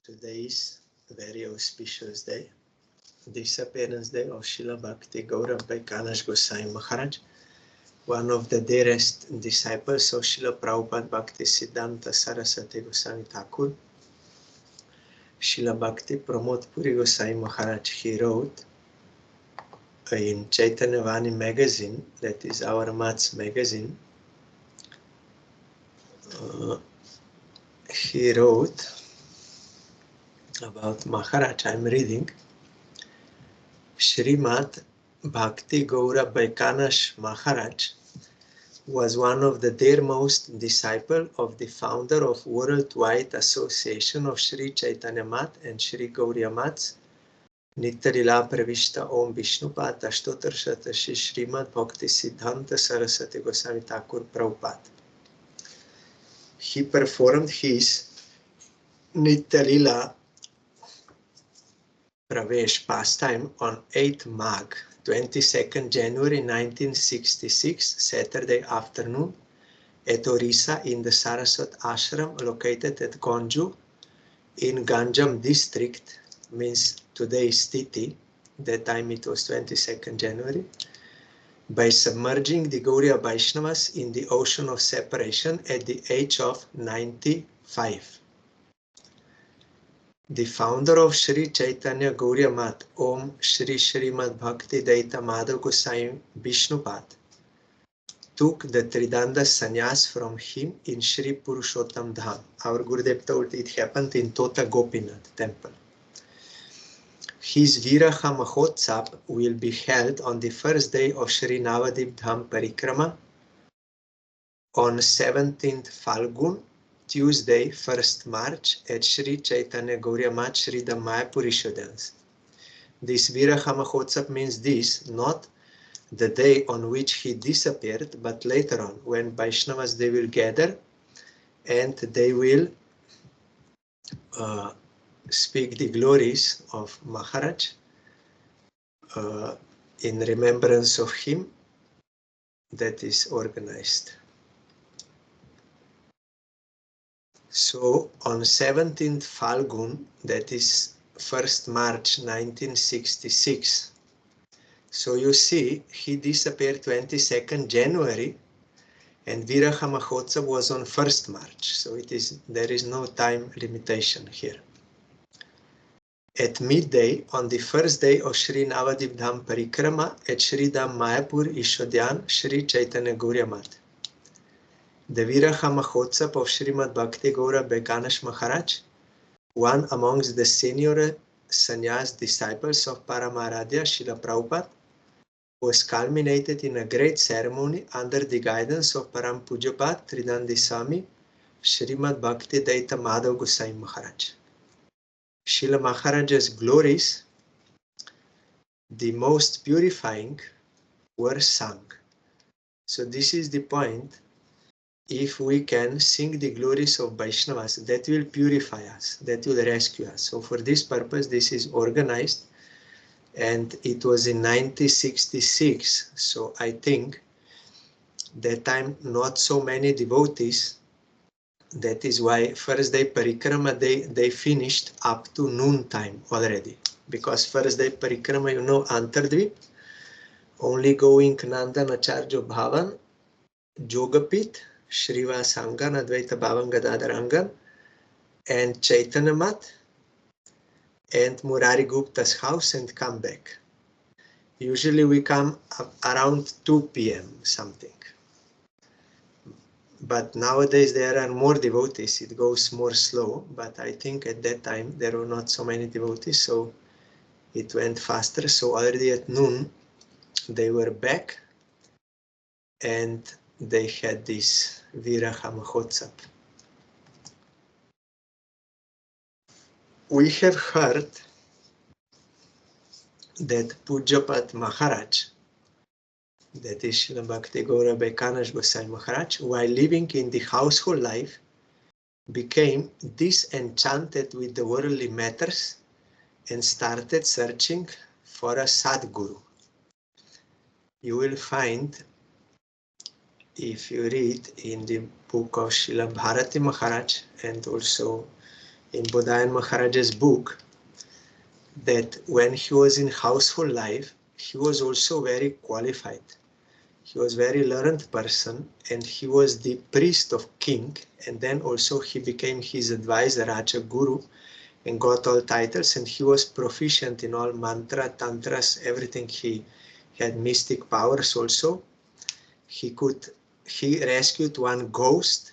Today is a very auspicious day, Disappearance Day of Srila Bhakti Gaurav Vaikhanas Gosvami Maharaj, one of the dearest disciples of Srila Prabhupada Bhakti Siddhanta Saraswati Goswami Thakur. Srila Bhakti Pramod Puri Goswami Maharaj, he wrote in Chaitanya Vani magazine, that is our Mat's magazine, he wrote about Maharaj. I'm reading. Srimad Bhakti Gaurav Vaikhanas Maharaj was one of the dearmost disciples of the founder of Worldwide Association of Sri Chaitanya Mat and Sri Gauriya Mats, Nitya-lila Pravishta Om Vishnupad Ashtotar Shatashi Srimad Bhakti Siddhanta Saraswati Goswami Thakur Prabhupada. He performed his Nitya-lila Pravesh pastime on 8th Magh, 22nd January 1966, Saturday afternoon, at Orissa in the Saraswat Ashram located at Gonju in Ganjam district, means today's Titi, that time it was 22nd January, by submerging the Gauriya Vaishnavas in the ocean of separation at the age of 95. The founder of Sri Chaitanya Gauriya Mat, Om Shri Srimad Bhakti Daita Madhav Goswami Vishnupad, took the Tridanda sannyas from him in Sri Purushottam Dham. Our Gurudev told it happened in Tota Gopinath temple. His Viraha Mahotsav will be held on the first day of Sri Navadip Dham Parikrama on 17th Falgun, Tuesday, 1st March, at Sri Chaitanya Gauriya Mat Sri Mayapur Residence. This Viraha Mahotsav means this, not the day on which he disappeared, but later on, when Vaishnavas, they will gather and they will speak the glories of Maharaj in remembrance of him. That is organized. So on 17th Falgun, that is 1st March 1966, so you see he disappeared 22nd January and Viraha Mahotsav was on 1st March, so there is no time limitation here. At midday on the first day of Sri Navadip Dham Parikrama at Sri Dham Mayapur Ishodyan Sri Chaitanya Gauriya Mat, the Viraha Mahotsav of Srimad Bhakti Gaurav Vaikhanas Maharaj, one amongst the senior sannyas disciples of Paramaradhya Srila Prabhupada, was culminated in a great ceremony under the guidance of Param Pujapad Tridandi Swami Srimad Bhakti Daita Madhav Goswami Maharaj. Srila Maharaj's glories, the most purifying, were sung. So this is the point. If we can sing the glories of Vaishnavas, that will purify us, that will rescue us. So for this purpose, this is organized, and it was in 1966. So I think that time not so many devotees. That is why first day Parikrama, they finished up to noon time already. Because first day Parikrama, you know, Antardvip, only going Nandanacharya Bhavan, Jogapit, Srivas Angan, Advaita Bhavan Gadadhar Angan, and Chaitanya Mat, and Murari Gupta's house, and come back. Usually we come up around 2 p.m. something. But nowadays there are more devotees, it goes more slow, but I think at that time there were not so many devotees, so it went faster. So already at noon they were back and they had this Viraha Mahotsav. We have heard that Pujapad Maharaj, that is Srila Bhakti Gaurav Vaikhanas Goswami Maharaj, while living in the household life, became disenchanted with the worldly matters and started searching for a Sadguru. You will find, if you read in the book of Srila Bharati Maharaj and also in Bodhayan Maharaj's book that when he was in household life, he was also very qualified. He was very learned person, and he was the priest of king, and then also he became his advisor, Raja Guru, and got all titles, and he was proficient in all mantra, tantras, everything. He had mystic powers also. He rescued one ghost,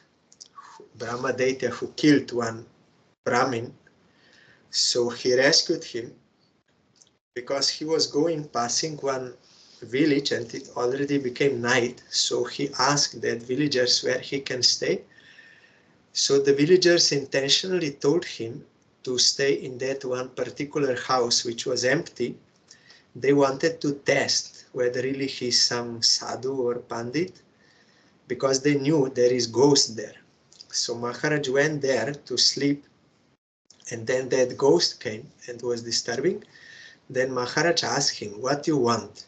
Brahmadaitya, who killed one Brahmin. So he rescued him because he was passing one village, and it already became night. So he asked the villagers where he can stay. So the villagers intentionally told him to stay in that one particular house, which was empty. They wanted to test whether really he's some sadhu or pandit, because they knew there is ghost there. So Maharaj went there to sleep, and then that ghost came and was disturbing. Then Maharaj asked him, "What do you want?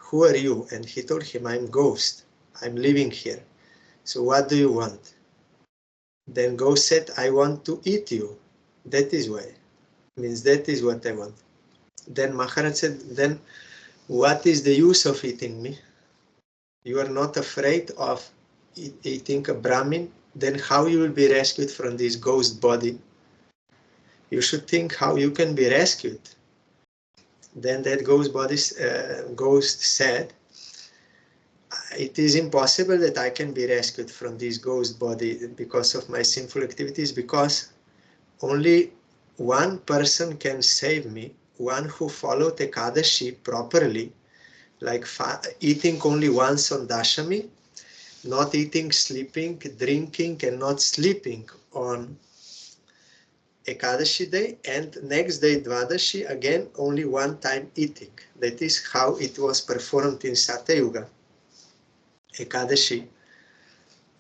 Who are you?" And he told him, "I'm ghost. I'm living here. So what do you want?" Then ghost said, "I want to eat you. That is why. Means that is what I want." Then Maharaj said, "Then what is the use of eating me? You are not afraid of eating a Brahmin? Then how you will be rescued from this ghost body? You should think how you can be rescued." Then that ghost said, "It is impossible that I can be rescued from this ghost body because of my sinful activities, because only one person can save me, one who followed Ekadashi properly, like eating only once on Dashami, not eating, sleeping, drinking, and not sleeping on Ekadashi day, and next day Dvadashi, again only one time eating." That is how it was performed in Satyuga, Ekadashi.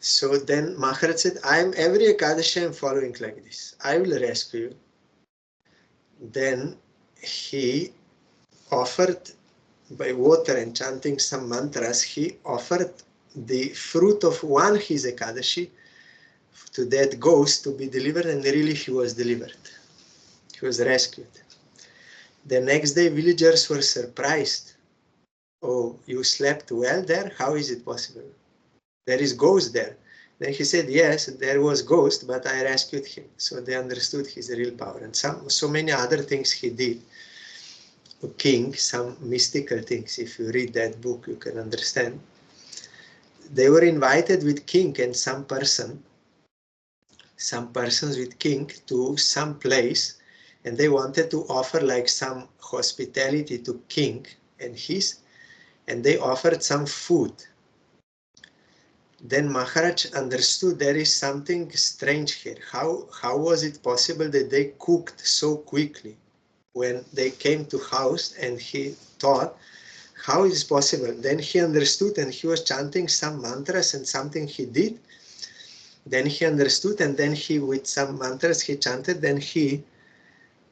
So then Maharaj said, every Ekadashi I am following like this. I will rescue you." Then he offered, by water and chanting some mantras, he offered the fruit of one his Ekadashi to that ghost to be delivered, and really he was delivered. He was rescued. The next day villagers were surprised. "Oh, you slept well there? How is it possible? There is ghost there." Then he said, "Yes, there was ghost, but I rescued him." So they understood his real power, and so many other things he did. King, some mystical things. If you read that book, you can understand. They were invited with king and some persons with king to some place, and they wanted to offer like some hospitality to king and they offered some food. Then Maharaj understood there is something strange here. How was it possible that they cooked so quickly? When they came to house, and he thought, how is it possible? Then he understood, and he was chanting some mantras, and something he did. Then he understood, and then he, with some mantras he chanted, then he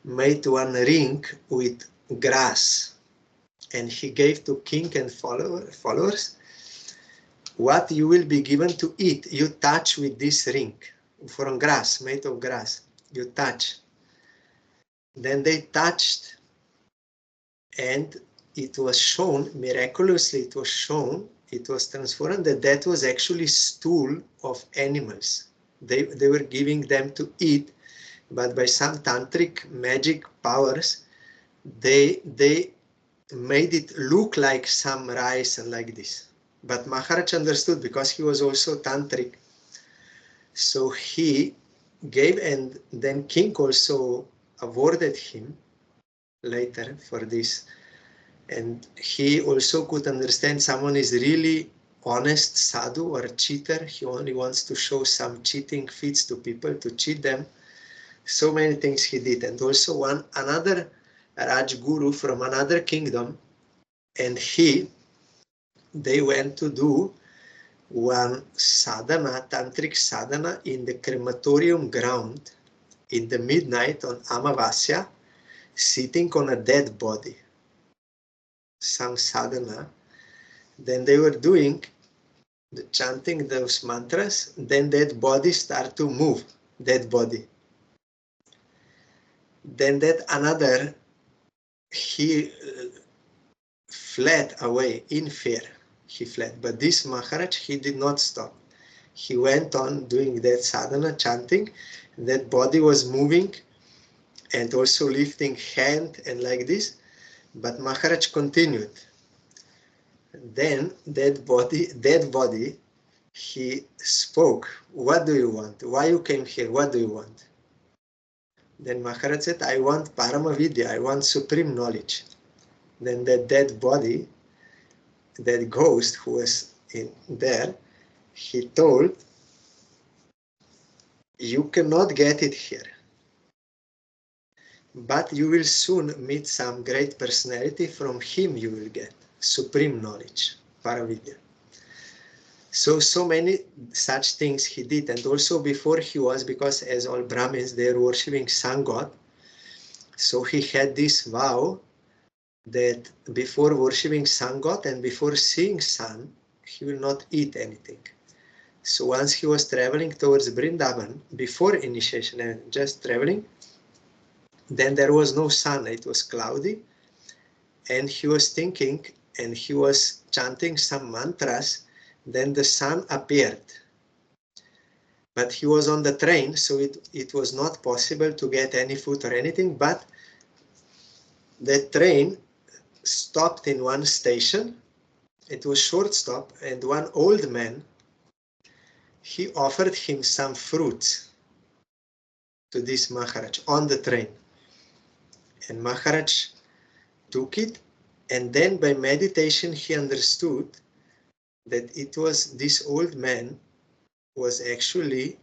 made one ring with grass, and he gave to king and followers, "What you will be given to eat, you touch with this ring from grass, made of grass. You touch." Then they touched, and it was shown, miraculously it was transformed, that was actually stool of animals. They were giving them to eat, but by some tantric magic powers, they made it look like some rice and like this. But Maharaj understood, because he was also tantric. So he gave, and then king also awarded him later for this. And he also could understand someone is really honest sadhu or cheater. He only wants to show some cheating feats to people, to cheat them. So many things he did. And also another Rajguru from another kingdom, and they went to do one sadhana, tantric sadhana, in the crematorium ground in the midnight on Amavasya, sitting on a dead body. Some sadhana. Then they were doing chanting those mantras, then that body start to move, dead body. Then that another, he fled away in fear. He fled. But this Maharaj, he did not stop. He went on doing that sadhana, chanting. That body was moving and also lifting hand and like this. But Maharaj continued. Then that body, he spoke. What do you want? Why you came here? What do you want? Then Maharaj said, I want Paramavidya. I want supreme knowledge. Then that dead body, that ghost who was in there, he told, you cannot get it here. But you will soon meet some great personality. From him you will get supreme knowledge, Paravidya. So many such things he did. And also before he was, because as all Brahmins, they are worshipping sun god. So he had this vow that before worshipping sun god and before seeing sun, he will not eat anything. So once he was traveling towards Vrindavan, before initiation and just traveling, then there was no sun, it was cloudy, and he was thinking and he was chanting some mantras, then the sun appeared. But he was on the train, so it was not possible to get any food or anything, but the train stopped in one station. It was short stop, and one old man, he offered him some fruits to this Maharaj on the train. And Maharaj took it, and then by meditation he understood that it was this old man was actually,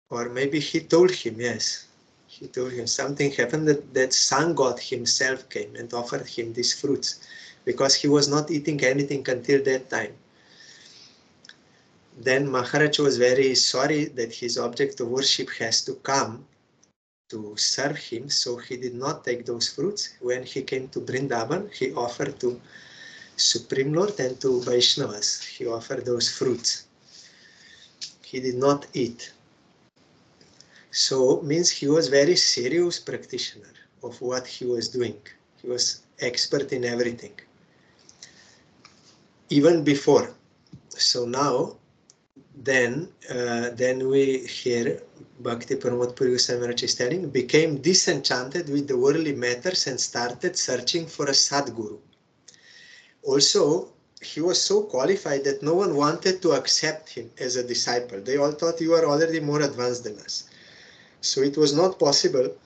or maybe he told him, yes, he told him something happened, that sun god himself came and offered him these fruits, because he was not eating anything until that time. Then Maharaj was very sorry that his object of worship has to come to serve him, so he did not take those fruits. When he came to Vrindavan, he offered to Supreme Lord and to Vaishnavas. He offered those fruits. He did not eat. So means he was very serious practitioner of what he was doing. He was expert in everything. Even before. So now, then we hear Bhakti Pramod Puri Goswami Maharaj is telling, became disenchanted with the worldly matters and started searching for a Sadguru. Also, he was so qualified that no one wanted to accept him as a disciple. They all thought, you are already more advanced than us. So it was not possible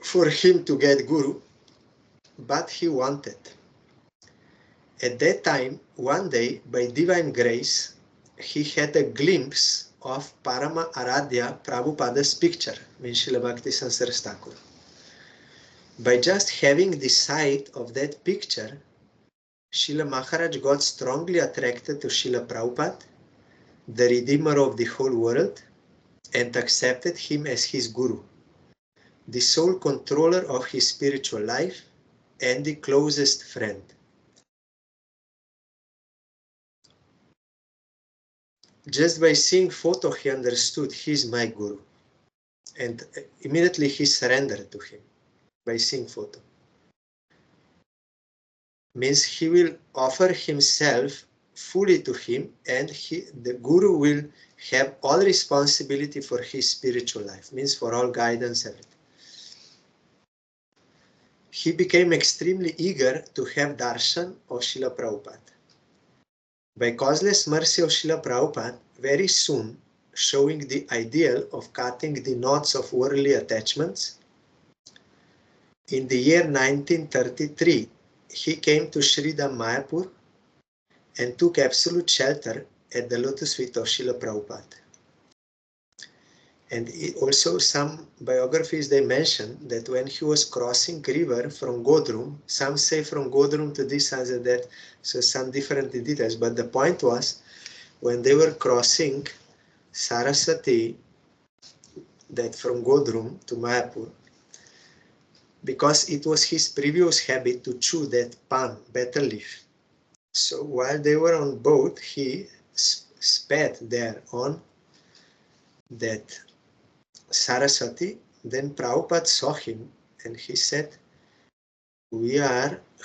for him to get Guru, but he wanted. At that time, one day, by divine grace, he had a glimpse of Parama Aradhya Prabhupada's picture, means Srila Bhakti Sansara Thakur. By just having the sight of that picture, Srila Maharaj got strongly attracted to Srila Prabhupada, the Redeemer of the whole world, and accepted him as his Guru, the sole controller of his spiritual life and the closest friend. Just by seeing photo, he understood he's my Guru. And immediately he surrendered to him by seeing photo. Means he will offer himself fully to him, and the Guru will have all responsibility for his spiritual life, means for all guidance, everything. He became extremely eager to have darshan of Srila Prabhupada. By causeless mercy of Srila Prabhupada, very soon, showing the ideal of cutting the knots of worldly attachments, in the year 1933, he came to Sridham Mayapur and took absolute shelter at the lotus feet of Srila Prabhupada. And also some biographies, they mention that when he was crossing river from Godrum, some say from Godrum to this, others that, so some different details, but the point was, when they were crossing Saraswati, that from Godrum to Mayapur, because it was his previous habit to chew that pan, betel leaf. So while they were on boat, he spat there on that Saraswati. Then Prabhupada saw him and he said,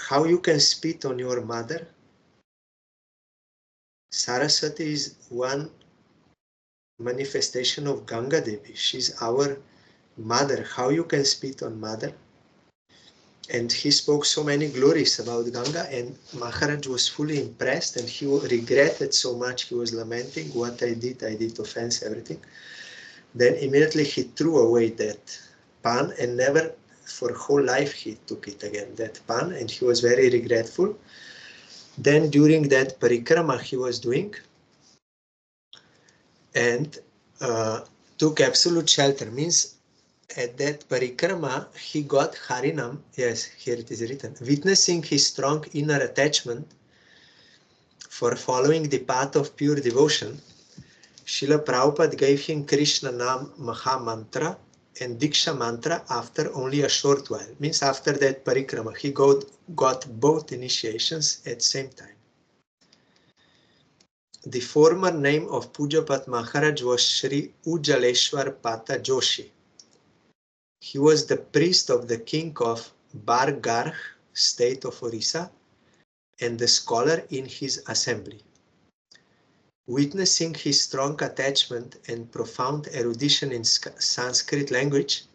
how you can spit on your mother? Saraswati is one manifestation of Ganga Devi. She's our mother. How you can spit on mother? And he spoke so many glories about Ganga, and Maharaj was fully impressed, and he regretted so much. He was lamenting, what I did offense, everything. Then immediately he threw away that pan, and never for whole life he took it again, that pan, and he was very regretful. Then during that parikrama he was doing, and took absolute shelter, means at that parikrama he got Harinam, yes, here it is written, witnessing his strong inner attachment for following the path of pure devotion. Srila Prabhupada gave him Krishna Nam Maha Mantra and Diksha Mantra after only a short while. Means after that parikrama, he got both initiations at the same time. The former name of Pujapat Maharaj was Sri Ujjaleshwar Pata Joshi. He was the priest of the king of Bargarh, state of Orissa, and the scholar in his assembly. Witnessing his strong attachment and profound erudition in Sanskrit language,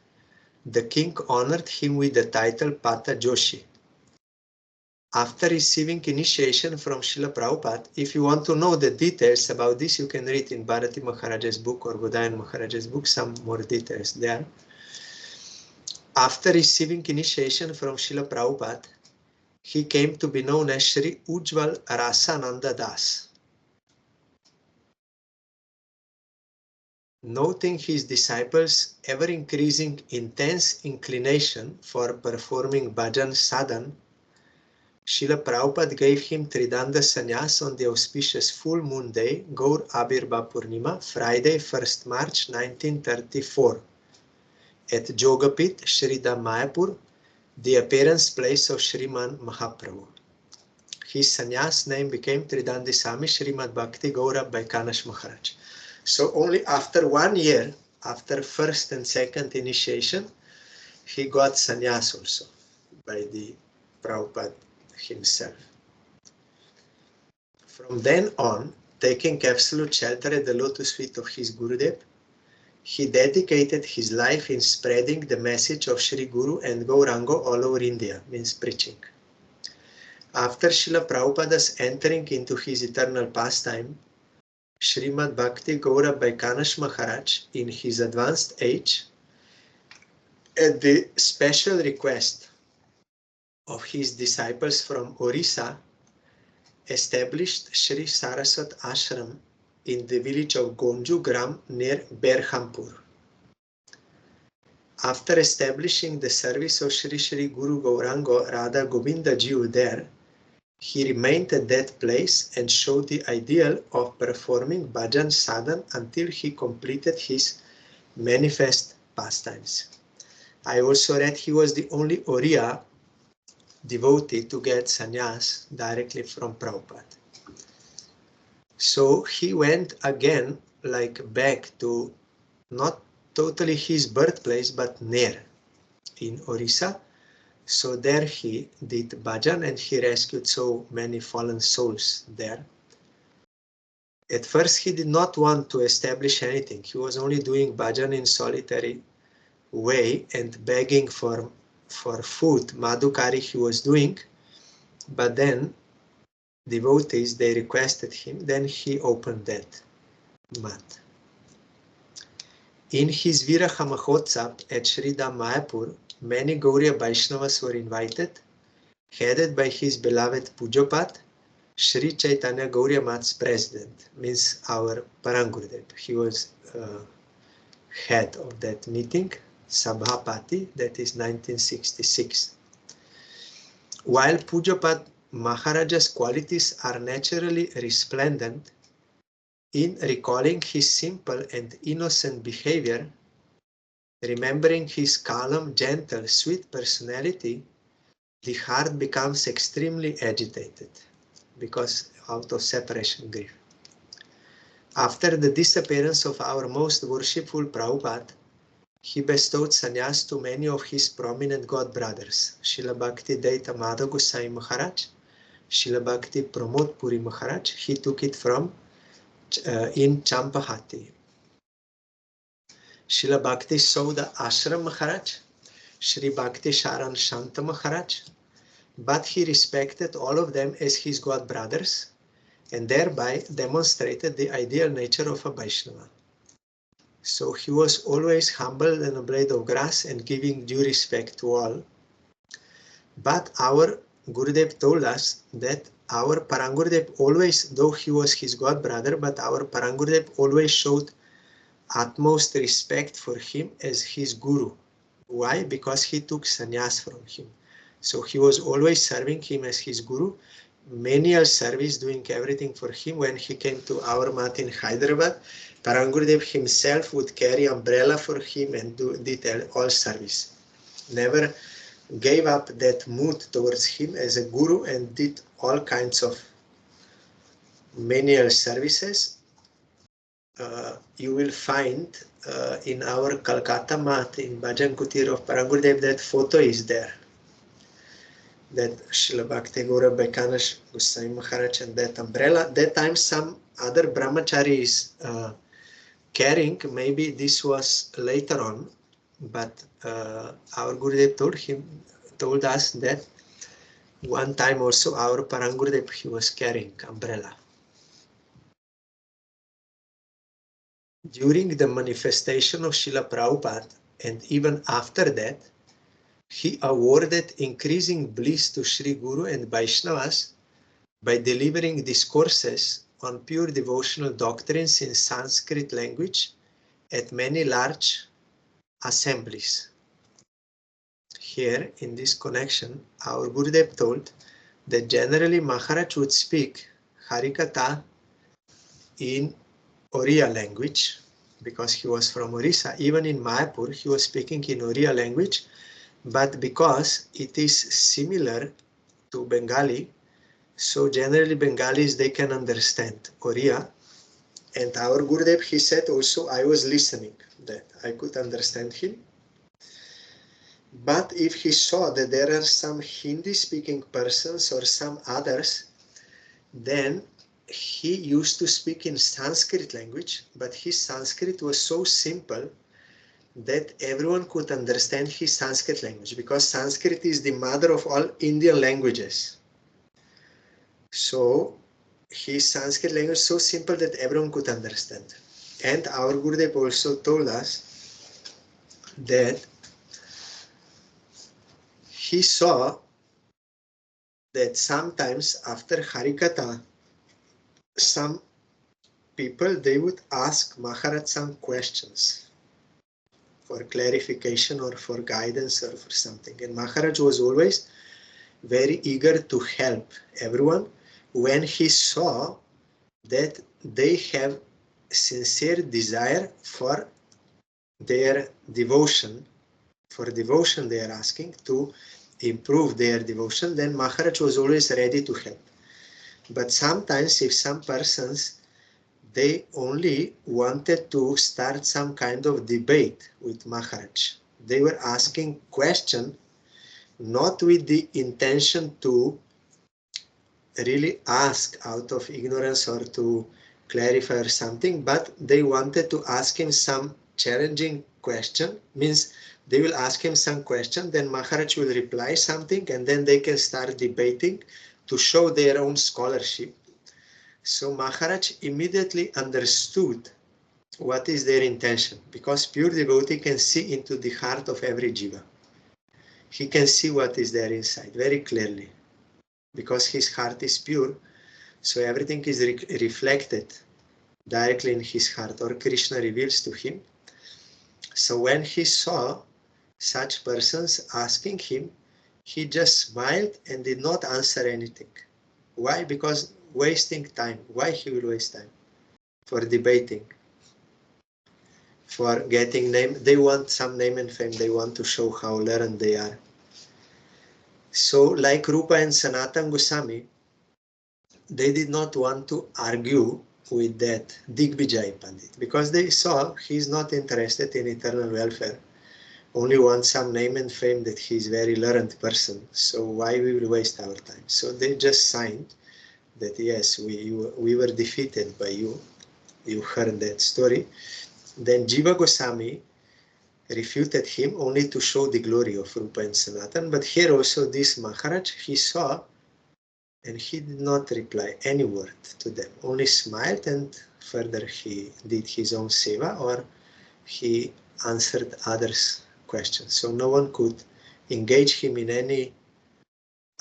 the king honored him with the title Pata Joshi. After receiving initiation from Srila Prabhupada, if you want to know the details about this, you can read in Bharati Maharaj's book or Godayan Maharaj's book some more details there. After receiving initiation from Srila Prabhupada, he came to be known as Sri Ujjwal Rasananda Das. Noting his disciples' ever-increasing intense inclination for performing bhajan sadhan, Srila Prabhupada gave him Tridanda Sannyas on the auspicious full moon day, Gaur Abirba Purnima, Friday, 1st March 1934, at Jogapit, Sridham Mayapur, the appearance place of Sriman Mahaprabhu. His sannyas name became Tridandi Sami Srimad Bhakti Gaurav Vaikhanas Maharaj. So only after 1 year, after first and second initiation, he got sannyas also by the Prabhupada himself. From then on, taking absolute shelter at the lotus feet of his Gurudev, he dedicated his life in spreading the message of Sri Guru and Gauranga all over India, means preaching. After Srila Prabhupada's entering into his eternal pastime, Srimad Bhakti Gaurav Vaikhanas Maharaj, in his advanced age, at the special request of his disciples from Orissa, established Sri Saraswat Ashram in the village of Gonju Gram near Berhampur. After establishing the service of Sri Sri Guru Gauranga Radha Govinda Ji there, he remained at that place and showed the ideal of performing bhajan sadhan until he completed his manifest pastimes. I also read he was the only Oriya devotee to get sannyas directly from Prabhupada. So he went again back to not totally his birthplace but near in Orissa. So there he did bhajan and he rescued so many fallen souls there. At first he did not want to establish anything. He was only doing bhajan in solitary way and begging for food. Madhukari he was doing, but then devotees, they requested him, then he opened that mat. In his Viraha Mahotsav at Sridham Mayapur, many Gauriya Vaishnavas were invited, headed by his beloved Pujapat, Sri Chaitanya Gauriya Mat's president, means our Parangurudev. He was head of that meeting, Sabhapati, that is 1966. While Pujapat Maharaja's qualities are naturally resplendent, in recalling his simple and innocent behavior, remembering his calm, gentle, sweet personality, the heart becomes extremely agitated because out of separation grief. After the disappearance of our most worshipful Prabhupada, he bestowed sannyas to many of his prominent god brothers, Srila Bhakti Daita Madhav Goswami Maharaj, Srila Bhakti Pramod Puri Maharaj. He took it from in Champahati. Srila Bhakti Sauda Ashram Maharaj, Sri Bhakti Sharan Shanta Maharaj, but he respected all of them as his god brothers and thereby demonstrated the ideal nature of a Vaishnava. So he was always humble and a blade of grass and giving due respect to all. But our Gurudev told us that our Parangurudev always, though he was his god brother, but our Parangurudev always showed utmost respect for him as his guru. Why? Because he took sannyas from him. So he was always serving him as his guru, menial service, doing everything for him. When he came to our mat in Hyderabad, Parangurudev himself would carry umbrella for him and did all service. Never gave up that mood towards him as a guru and did all kinds of menial services. You will find in our Calcutta mat in Bhajan Kutir of Parangurudev, that photo is there. That Srila Bhakti Gaurav Vaikhanas Goswami Maharaj and that umbrella. That time some other brahmachari is carrying, maybe this was later on, but our Gurudev told us that one time also our Parangurudev, he was carrying umbrella. During the manifestation of Srila Prabhupada and even after that, he awarded increasing bliss to Sri Guru and Vaishnavas by delivering discourses on pure devotional doctrines in Sanskrit language at many large assemblies. Here, in this connection, our Gurudev told that generally Maharaj would speak Harikatha in Oriya language, because he was from Orissa. Even in Mayapur, he was speaking in Oriya language, but because it is similar to Bengali, so generally Bengalis, they can understand Oriya. And our Gurudev, he said also, I was listening, that I could understand him. But if he saw that there are some Hindi-speaking persons or some others, then he used to speak in Sanskrit language, but his Sanskrit was so simple that everyone could understand his Sanskrit language, because Sanskrit is the mother of all Indian languages. So his Sanskrit language is so simple that everyone could understand. And our Gurudev also told us that he saw that sometimes after Harikatha, some people, they would ask Maharaj some questions for clarification or for guidance or for something. And Maharaj was always very eager to help everyone when he saw that they have sincere desire for their devotion. For devotion they are asking to improve their devotion, then Maharaj was always ready to help. But sometimes if some persons, they only wanted to start some kind of debate with Maharaj. They were asking questions not with the intention to really ask out of ignorance or to clarify or something, but they wanted to ask him some challenging question. Means they will ask him some question, then Maharaj will reply something, and then they can start debating to show their own scholarship. So Maharaj immediately understood what is their intention, because pure devotee can see into the heart of every jiva. He can see what is there inside very clearly, because his heart is pure, so everything is reflected directly in his heart, or Krishna reveals to him. So when he saw such persons asking him, he just smiled and did not answer anything. Why? Because wasting time. Why he will waste time? For debating, for getting name. They want some name and fame. They want to show how learned they are. So like Rupa and Sanatana Goswami, they did not want to argue with that Digvijay Pandit, because they saw he's not interested in eternal welfare. only want some name and fame that he's very learned person. So why we will waste our time? So they just signed that yes, we were defeated by you. You heard that story. Then Jiva Goswami refuted him only to show the glory of Rupa and Sanatan. But here also this Maharaj, he saw and he did not reply any word to them, only smiled, and further he did his own seva, or he answered others' questions. So no one could engage him in any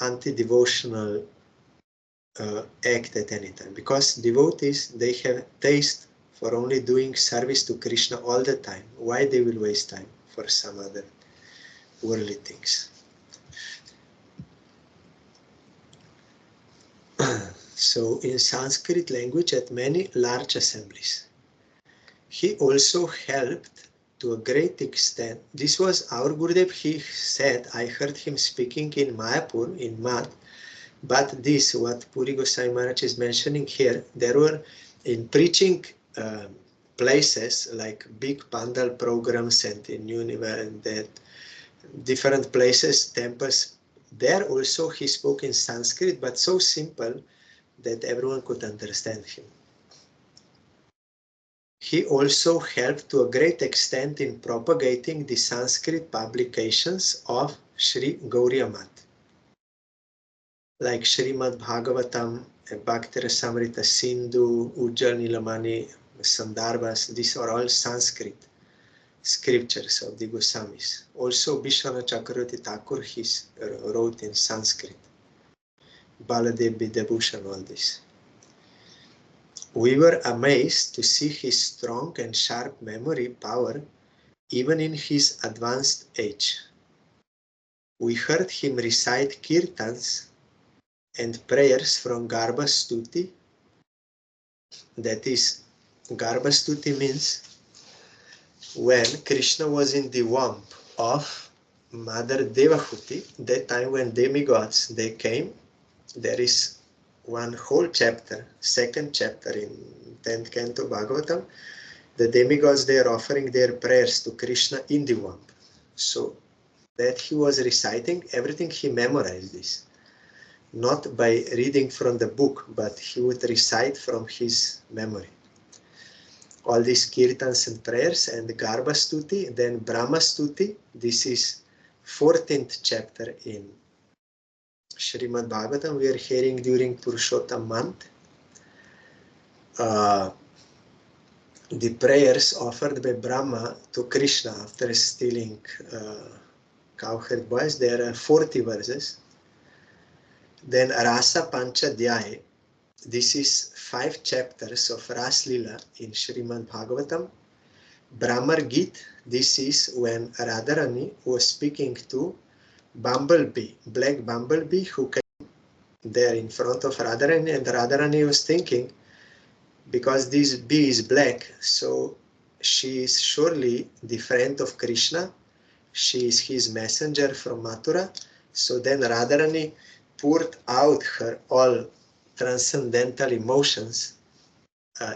anti-devotional act at any time, because devotees, they have taste for only doing service to Krishna all the time. Why they will waste time for some other worldly things? So in Sanskrit language, at many large assemblies, he also helped to a great extent. This was our Gurudev. He said, I heard him speaking in Mayapur, in Mad, but this, what Puri Goswami Maharaj is mentioning here, there were in preaching places like big pandal programs and in Univer and that different places, temples, there also he spoke in Sanskrit, but so simple that everyone could understand him. He also helped to a great extent in propagating the Sanskrit publications of Sri Gauriya Math, like Srimad Bhagavatam, Bhakti Rasamrita Sindhu, Ujjal Nilamani, Sandarbhas. These are all Sanskrit scriptures of the Goswamis. Also Vishwanath Chakravarti Thakur he wrote in Sanskrit. Baladev Vidyabhushan, all this. We were amazed to see his strong and sharp memory power even in his advanced age. We heard him recite kirtans and prayers from Garbha Stuti. That is, Garbha Stuti means when Krishna was in the womb of Mother Devahuti, that time when demigods, they came. There is one whole chapter, second chapter in 10th canto Bhagavatam. The demigods, they are offering their prayers to Krishna in the womb. So that he was reciting, everything he memorized this. Not by reading from the book, but he would recite from his memory. All these kirtans and prayers, and Garbha Stuti, then Brahma Stuti. This is 14th chapter in Srimad Bhagavatam. We are hearing during Purushottam month. The prayers offered by Brahma to Krishna after stealing cowherd boys. There are 40 verses. Then Rasa Panchadhyaya. This is 5 chapters of Ras Lila in Srimad Bhagavatam. Brahmar Git. This is when Radharani was speaking to Bumblebee, black bumblebee, who came there in front of Radharani, and Radharani was thinking, because this bee is black, so she is surely the friend of Krishna. She is his messenger from Mathura. So then Radharani poured out her all transcendental emotions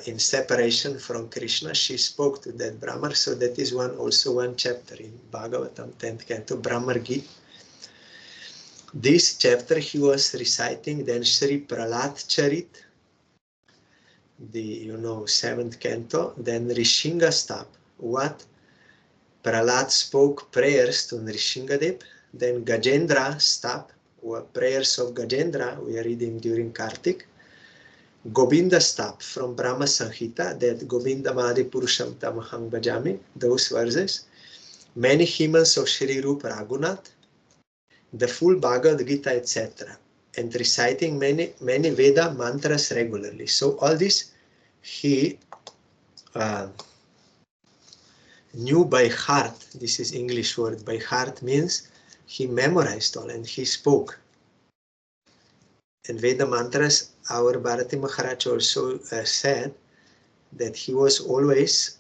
in separation from Krishna. She spoke to that Brahmar. So that is also one chapter in Bhagavatam 10th canto, Brahmar Gita. This chapter he was reciting then Sri Prahlad Charit, the 7th canto, then Rishinga Stap, what Prahlad spoke prayers to Nrishingadev, then Gajendra Stap, prayers of Gajendra we are reading during Kartik, Govinda Stap from Brahma Sanhita, that Govinda Madi Purusham Tamaham Bhajami, those verses, many hymns of Sri Rupa Raghunath, the full Bhagavad Gita, etc., and reciting many Veda mantras regularly. So all this he knew by heart. This is English word. By heart means he memorized all and he spoke. And Veda mantras, our Bharati Maharaj also said that he was always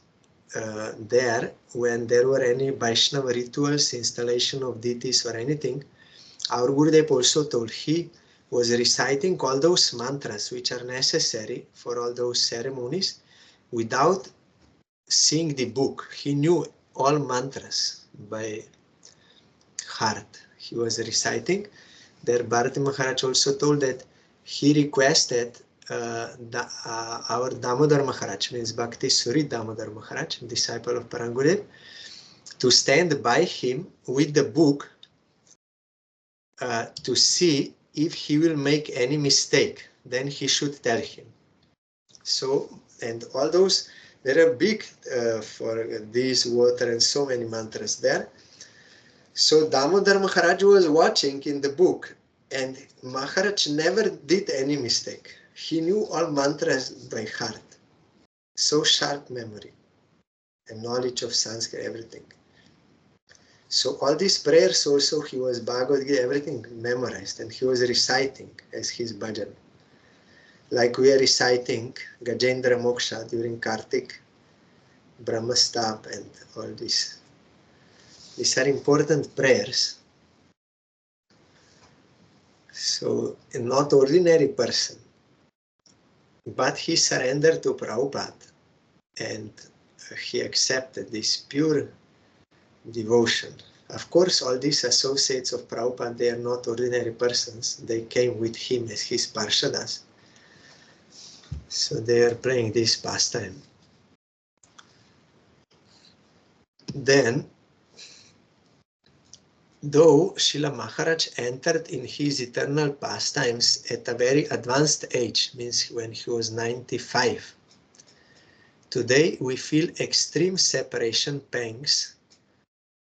there when there were any Vaishnava rituals, installation of deities or anything. Our Gurudev also told he was reciting all those mantras which are necessary for all those ceremonies without seeing the book. He knew all mantras by heart. He was reciting. There Bharati Maharaj also told that he requested our Damodar Maharaj, means Bhakti Suri Damodar Maharaj, disciple of Parangudev, to stand by him with the book to see if he will make any mistake. Then he should tell him. So, and all those, there are big for this water and so many mantras there. So Damodar Maharaj was watching in the book, and Maharaj never did any mistake. He knew all mantras by heart. So sharp memory and knowledge of Sanskrit, everything. So all these prayers also, he was Bhagavad Gita, everything memorized, and he was reciting as his bhajan. Like we are reciting Gajendra Moksha during Kartik, Brahmastap, and all this. These are important prayers. So, not ordinary person, but he surrendered to Prabhupada, and he accepted this pure devotion. Of course, all these associates of Prabhupada, they are not ordinary persons. They came with him as his parshadas. So they are playing this pastime. Then, though Srila Maharaj entered in his eternal pastimes at a very advanced age, means when he was 95, today we feel extreme separation pangs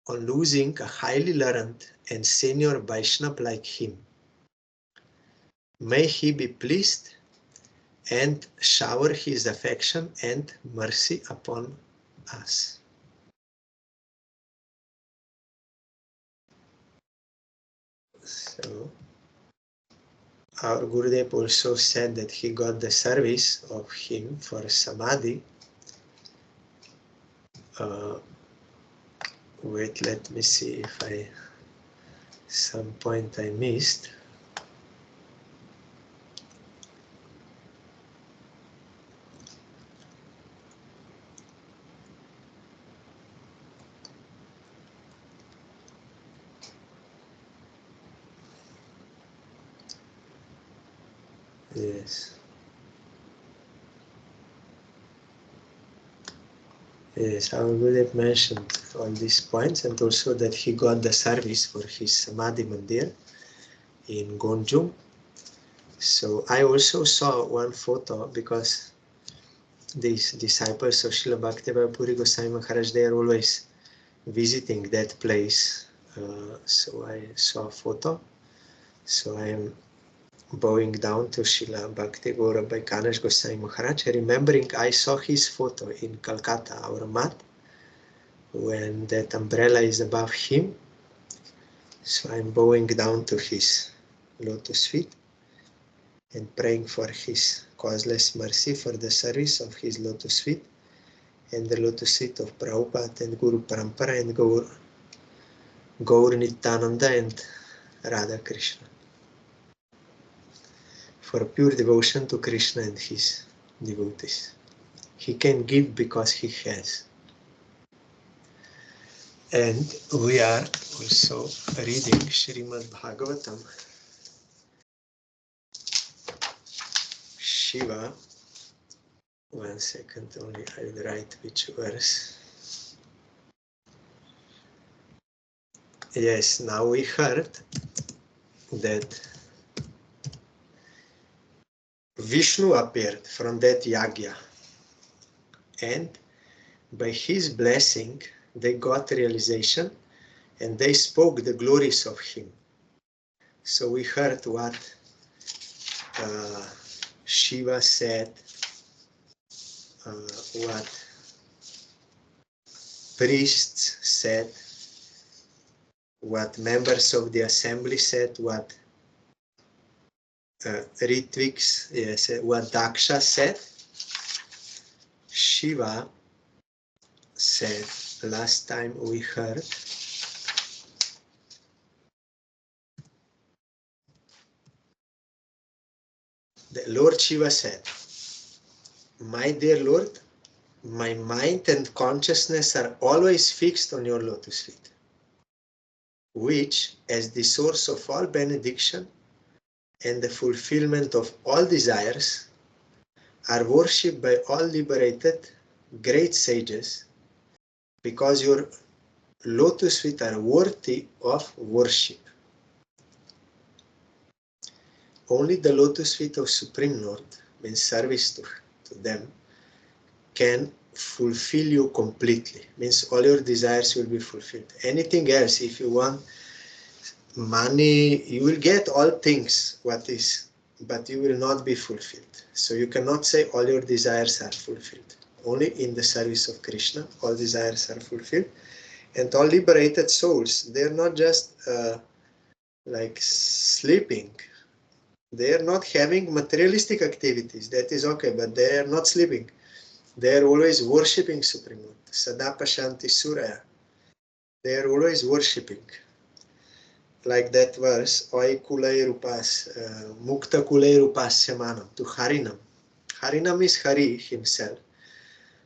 on losing a highly learned and senior Vaishnava like him. May he be pleased and shower his affection and mercy upon us. So, our Gurudev also said that he got the service of him for Samadhi. Wait, let me see if some point I missed. Yes. Yes, our Gurudev mentioned all these points, and also that he got the service for his Samadhi Mandir in Gonjum. So I also saw one photo, because these disciples of Srila Bhakti Puri Goswami Maharaj, they are always visiting that place. So I saw a photo. So I am bowing down to Srila Bhakti Gaurav Vaikhanas Goswami Maharaj, remembering I saw his photo in Calcutta, our mat, when that umbrella is above him. So I'm bowing down to his lotus feet and praying for his causeless mercy for the service of his lotus feet and the lotus feet of Prabhupada and Guru Parampara and Gaur Nityananda and Radha Krishna, for pure devotion to Krishna and his devotees. He can give because he has. And we are also reading Srimad Bhagavatam. Shiva, one second only, I will write which verse. Yes, now we heard that Vishnu appeared from that yagya, and by his blessing they got realization and they spoke the glories of him. So we heard what Shiva said, what priests said, what members of the assembly said, what Ritviks, yes, what Daksha said. Shiva said, last time we heard, the Lord Shiva said, my dear Lord, my mind and consciousness are always fixed on your lotus feet. which, as the source of all benediction and the fulfillment of all desires, are worshipped by all liberated great sages, because your lotus feet are worthy of worship. Only the lotus feet of Supreme Lord, means service to them, can fulfill you completely. Means all your desires will be fulfilled. Anything else, if you want money, you will get all things, but you will not be fulfilled. So you cannot say all your desires are fulfilled. Only in the service of Krishna, all desires are fulfilled. And all liberated souls, they are not just like sleeping. They are not having materialistic activities. That is okay, but they are not sleeping. They are always worshipping Supreme Lord. Sada Pashanti Suraya. They are always worshipping. Like that verse, Oi Kulai Rupas, Mukta Kulai Rupas Semanam, to Harinam. Harinam is Hari himself.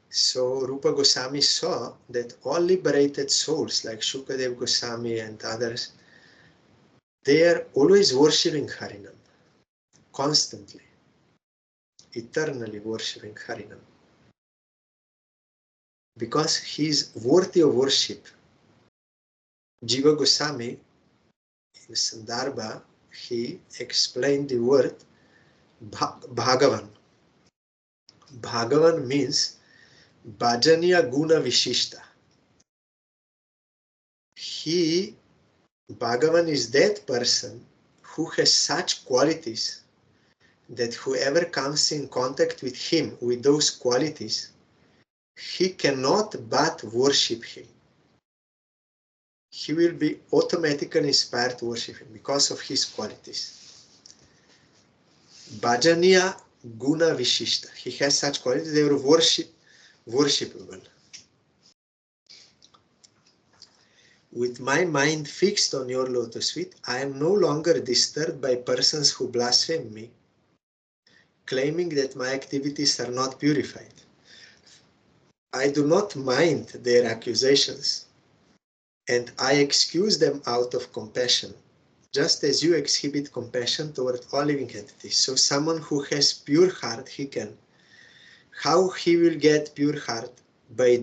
So Rupa Goswami saw that all liberated souls like Shukadev Goswami and others, they are always worshipping Harinam, constantly, eternally worshipping Harinam. Because he is worthy of worship. Jiva Goswami, in Sandarbha, he explained the word Bhagavan. Bhagavan means Bhajaniya Guna Vishishta. Bhagavan is that person who has such qualities that whoever comes in contact with him with those qualities, he cannot but worship him. He will be automatically inspired to worship him because of his qualities. Bhajaniya Guna Vishishta. He has such qualities, they are worshipable. With my mind fixed on your lotus feet, I am no longer disturbed by persons who blaspheme me, claiming that my activities are not purified. I do not mind their accusations, and I excuse them out of compassion, just as you exhibit compassion toward all living entities. So someone who has pure heart, how he will get pure heart? By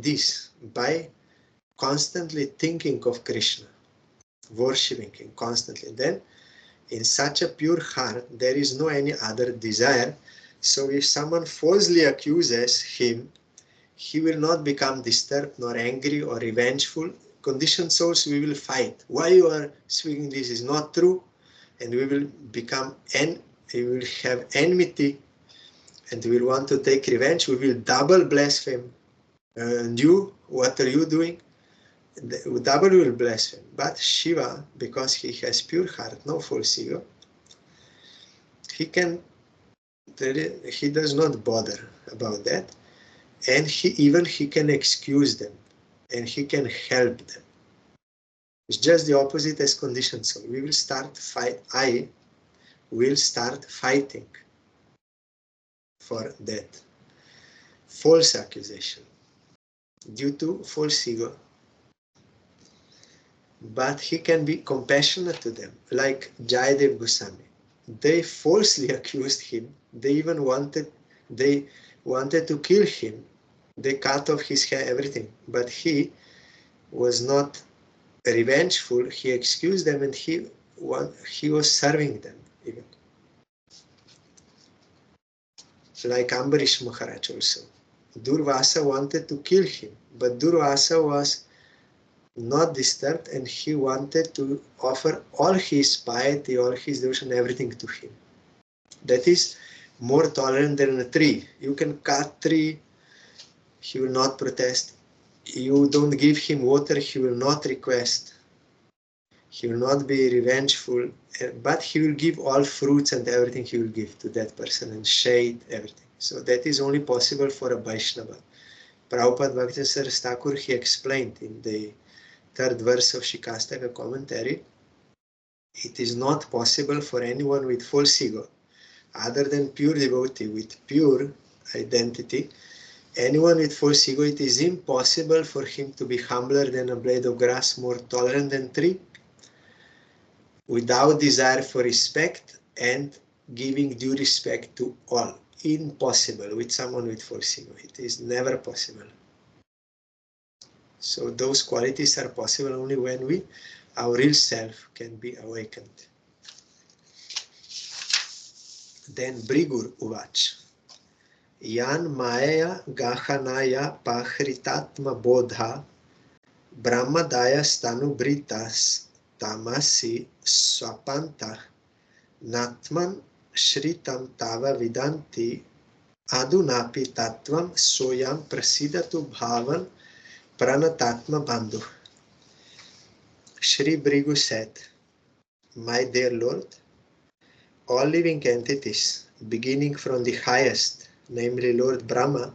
constantly thinking of Krishna, worshipping him constantly. Then in such a pure heart, there is no any other desire. So if someone falsely accuses him, he will not become disturbed, nor angry, or revengeful. Conditioned souls, we will fight. Why you are speaking this is not true? And we will we will have enmity, and we will want to take revenge. We will double blaspheme. And you, what are you doing? Double will blaspheme. But Shiva, because he has pure heart, no false ego, he does not bother about that. And he can excuse them, and he can help them. It's just the opposite as conditioned soul. I will start fighting for that false accusation due to false ego. But he can be compassionate to them, like Jayadev Goswami. They falsely accused him. They even wanted to kill him. They cut off his hair, everything. But he was not revengeful. He excused them, and he was serving them even. Like Ambarish Maharaj also. Durvasa wanted to kill him, but Durvasa was not disturbed, and he wanted to offer all his piety, all his devotion, everything to him. That is more tolerant than a tree. You can cut tree, he will not protest. You don't give him water, he will not request. He will not be revengeful, but he will give all fruits and everything he will give to that person, and shade, everything. So that is only possible for a Vaishnava. Prabhupada Bhakti Thakur, he explained in the third verse of Shikastaka commentary, it is not possible for anyone with false ego, other than pure devotee with pure identity. Anyone with false ego, it is impossible for him to be humbler than a blade of grass, more tolerant than tree, without desire for respect and giving due respect to all. Impossible with someone with false ego. It is never possible. So those qualities are possible only when our real self can be awakened. Then Brigur Uvach. Yan Maya Gahanaya Pahritatma Bodha Brahmadaya Stanu Britas Tamasi Swapanta Natman Shritam Tava Vidanti Adunapi Tattvam Soyam Prasidatu Bhavan Pranatatma Bandhu. Shri Brigu said, My dear Lord, all living entities, beginning from the highest, namely Lord Brahma,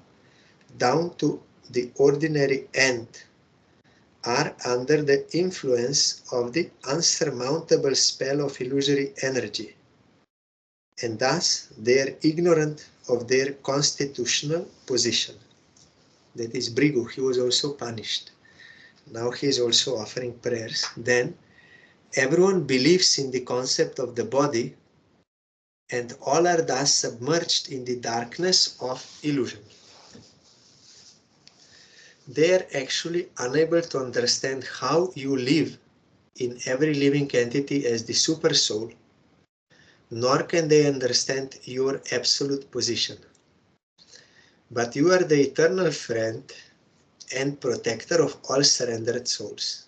down to the ordinary ant, are under the influence of the unsurmountable spell of illusory energy, and thus they are ignorant of their constitutional position. That is Brigu, he was also punished. Now he is also offering prayers. Then everyone believes in the concept of the body, and all are thus submerged in the darkness of illusion. They are actually unable to understand how you live in every living entity as the super soul, nor can they understand your absolute position. But you are the eternal friend and protector of all surrendered souls.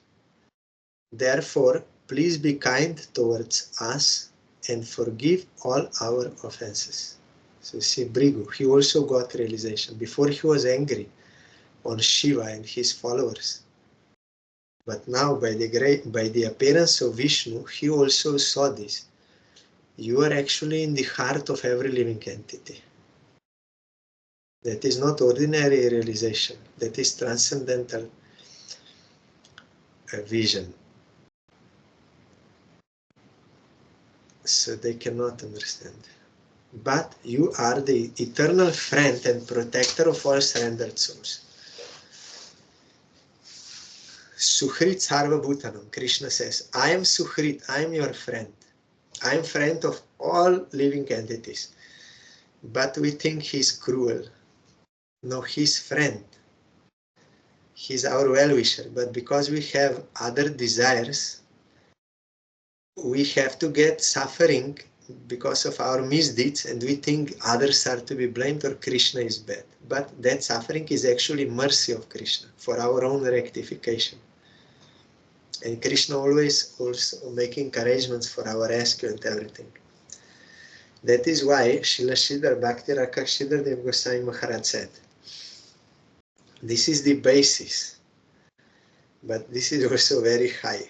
Therefore, please be kind towards us and forgive all our offenses. So see, Brigu, he also got realization. Before he was angry on Shiva and his followers. But now by the appearance of Vishnu, he also saw this. You are actually in the heart of every living entity. That is not ordinary realization. That is transcendental vision. So they cannot understand. But you are the eternal friend and protector of all surrendered souls. Suhrit Sarva Bhutanam, Krishna says, I am Suhrit, I am your friend. I am friend of all living entities. But we think he's cruel. No, he's friend. He's our well-wisher. But because we have other desires, we have to get suffering because of our misdeeds, and we think others are to be blamed or Krishna is bad. But that suffering is actually mercy of Krishna for our own rectification. And Krishna always also making arrangements for our rescue and everything. That is why Srila Sridhar Bhakti Rakshak Sridhar Dev Goswami Maharaj said, this is the basis, but this is also very high.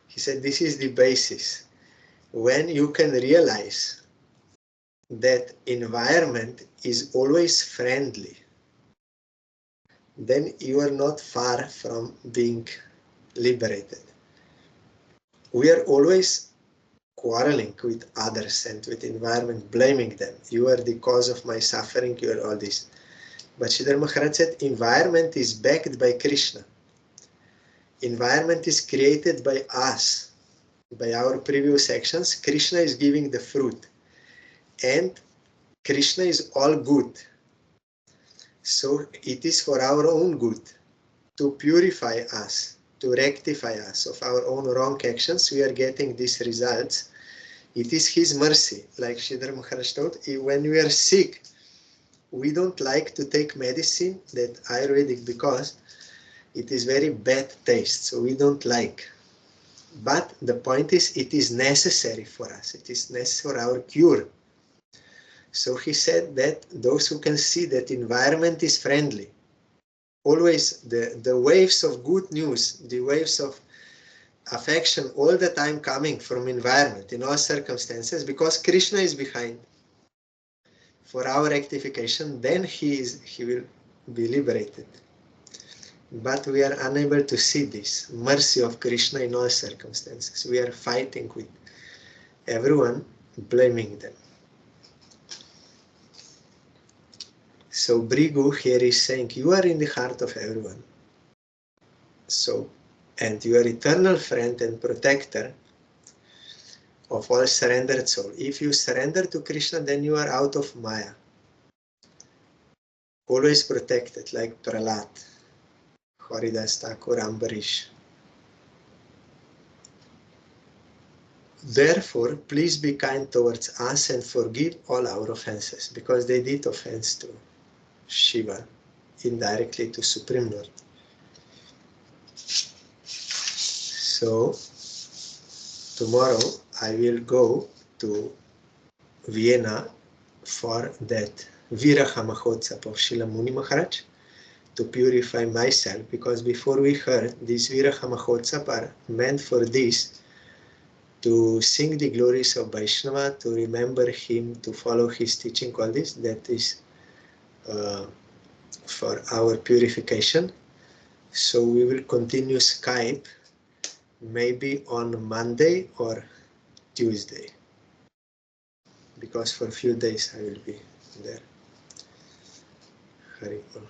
He said, this is the basis. When you can realize that environment is always friendly, then you are not far from being liberated. We are always quarreling with others and with environment, blaming them. You are the cause of my suffering, you are all this. But Sridhar Maharaj said, environment is backed by Krishna. Environment is created by us, by our previous actions. Krishna is giving the fruit. And Krishna is all good. So it is for our own good to purify us, to rectify us of our own wrong actions. We are getting these results. It is His mercy. Like Sridhar Maharaj told, when we are sick, we don't like to take medicine, that Ayurvedic, because it is very bad taste, so we don't like. But the point is, it is necessary for us. It is necessary for our cure. So he said that those who can see that environment is friendly, always the waves of good news, the waves of affection all the time coming from environment in all circumstances, because Krishna is behind for our rectification, then he will be liberated. But we are unable to see this mercy of Krishna in all circumstances. We are fighting with everyone, blaming them. So Brigu here is saying, you are in the heart of everyone. So, and you are eternal friend and protector. of all surrendered soul. If you surrender to Krishna, then you are out of Maya. Always protected, like Prahlad, Haridas Thakur, Ambarish. Therefore, please be kind towards us and forgive all our offenses, because they did offense to Shiva, indirectly to Supreme Lord. So, tomorrow I will go to Vienna for that Viraha Mahotsap of Srila Muni Maharaj to purify myself, because before we heard these Viraha Mahotsap are meant for this, to sing the glories of Vaishnava, to remember him, to follow his teaching, all this, that is for our purification. So we will continue Skype maybe on Monday or Tuesday, because for a few days I will be there. Hari Bol.